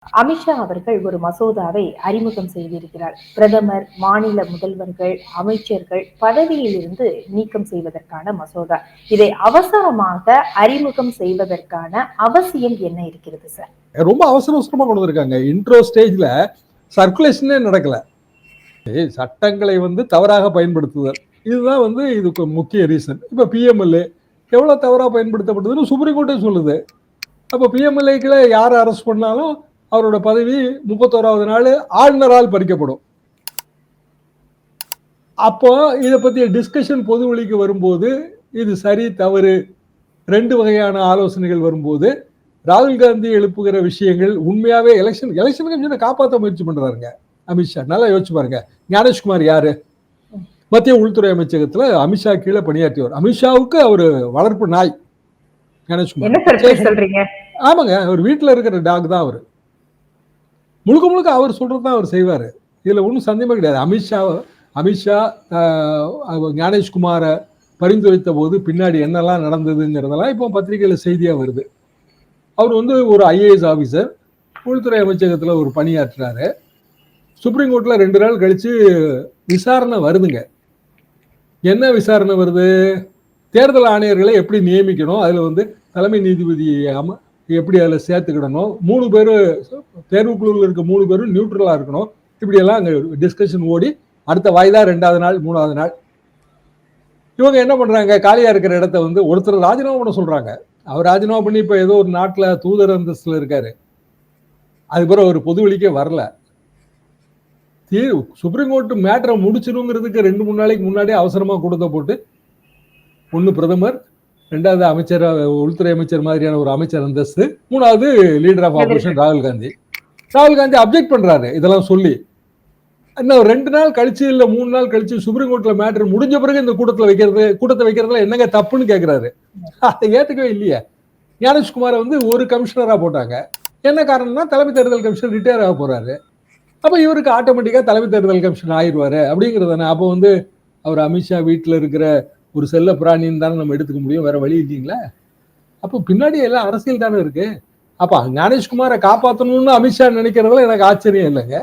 அமித்ஷா அவர்கள் ஒரு மசோதாவை அறிமுகம் செய்திருக்கிறார். பிரதமர், மாநில முதல்வர்கள், அமைச்சர்கள் பதவியில் இருந்து நீக்கம் செய்வதற்கான மசோதா. இதை அவசரமாக அறிமுகம் செய்வதற்கான அவசியம் என்ன இருக்கிறது சார்? ரொம்ப அவசரமா கொண்டு வந்திருக்காங்க. இன்ட்ரோ ஸ்டேஜ்ல சர்க்குலேஷனே நடக்கல. சட்டங்களை தவறாக பயன்படுத்துதல் இதுதான் இதுக்கு முக்கிய ரீசன். இப்ப பிஎம்எல்ஏ எவ்வளவு தவறா பயன்படுத்தப்படுதுன்னு சுப்ரீம் கோர்ட்டே சொல்லுது. அப்ப பிஎம்எல்ஏக்களை யார் அரெஸ்ட் பண்ணாலும் அவரோட பதவி 31வது நாள் ஆளுநரால் பறிக்கப்படும். அப்போ இதை பற்றிய டிஸ்கஷன் பொது வழிக்கு வரும்போது இது சரி தவறு 2 வகையான ஆலோசனைகள் வரும்போது ராகுல் காந்தி எழுப்புகிற விஷயங்கள் உண்மையாவே எலெக்ஷன் கமிஷனை காப்பாற்ற முயற்சி பண்றாருங்க அமித்ஷா. நல்லா யோசிச்சு பாருங்க. ஞானேஷ்குமார் யாரு? மத்திய உள்துறை அமைச்சகத்துல அமித்ஷா கீழே பணியாற்றியவர். அமித்ஷாவுக்கு அவர் வளர்ப்பு நாய் ஞானேஷ்குமார். ஆமாங்க, அவர் வீட்டுல இருக்கிற டாக் தான். அவர் முழுக்க முழுக்க அவர் சொல்றதுதான் அவர் செய்வாரு. இதுல ஒன்றும் சந்தேகமே கிடையாது. அமித்ஷா ஞானேஷ்குமாரை பரிந்துரைத்த போது பின்னாடி என்னெல்லாம் நடந்ததுங்கிறதெல்லாம் இப்போ பத்திரிகையில செய்தியா வருது. அவர் ஒரு ஐஏஎஸ் ஆபீசர், உள்துறை அமைச்சகத்துல ஒரு பணியாற்றுறாரு. சுப்ரீம் கோர்ட்ல 2 நாள் கழிச்சு விசாரணை வருதுங்க. என்ன விசாரணை வருது? தேர்தல் ஆணையர்களை எப்படி நியமிக்கணும், அதுல தலைமை நீதிபதி எப்படி அதில் சேர்த்துக்கிடணும், 3 பேர் தேர்வுக்குழுவில் இருக்க 3 பேரும் நியூட்ரலா இருக்கணும். இப்படியெல்லாம் அங்கே டிஸ்கஷன் ஓடி அடுத்த வாய்தா 2வது நாள் 3வது நாள் இவங்க என்ன பண்றாங்க? காலியா இருக்கிற இடத்த ஒருத்தர் ராஜினாமா பண்ண சொல்றாங்க. அவர் ராஜினாமா பண்ணி இப்ப ஏதோ ஒரு நாட்டுல தூதர் அந்தஸ்துல இருக்காரு. அதுக்கப்புறம் அவர் பொது வெளிக்கே வரல. சுப்ரீம் கோர்ட் மேட்டரை முடிச்சிருங்கிறதுக்கு 2-3 நாளைக்கு முன்னாடியே அவசரமா கொடுத்த போட்டு ஒன்னு பிரதமர், 2வது அமைச்சர், உள்துறை அமைச்சர் மாதிரியான ஒரு அமைச்சர் அந்தஸ்து, 3வது லீடர் ஆஃப் ஆப்போசிஷன் ராகுல் காந்தி அப்ஜெக்ட் பண்றாரு. இதெல்லாம் சொல்லி இன்னும் 2 நாள் கழிச்சு இல்ல 3 நாள் கழிச்சு சுப்ரீம் கோர்ட்ல மேட்டர் முடிஞ்ச பிறகு இந்த கூட்டத்தை வைக்கிறதுல என்னங்க தப்புன்னு கேட்கிறாரு. அதை ஏத்துக்கவே இல்லையே. ஞானேஷ்குமாரை ஒரு கமிஷனரா போட்டாங்க. என்ன காரணம்னா தலைமை தேர்தல் கமிஷனர் ரிட்டையர் ஆக போறாரு. அப்ப இவருக்கு ஆட்டோமேட்டிக்கா தலைமை தேர்தல் கமிஷன் ஆயிடுவாரு அப்படிங்கிறதானே. அப்போ அவர் அமித்ஷா வீட்டுல இருக்கிற ஒரு செல்ல பிராணின்னு தானே நம்ம எடுத்துக்க முடியும், வேற வழி இல்லைங்களா? அப்போ பின்னாடி எல்லாம் அரசியல் தானே இருக்கு. அப்ப ஞானேஷ்குமாரை காப்பாற்றணும்னு அமித்ஷா நினைக்கிறதுல எனக்கு ஆச்சரியம் இல்லைங்க.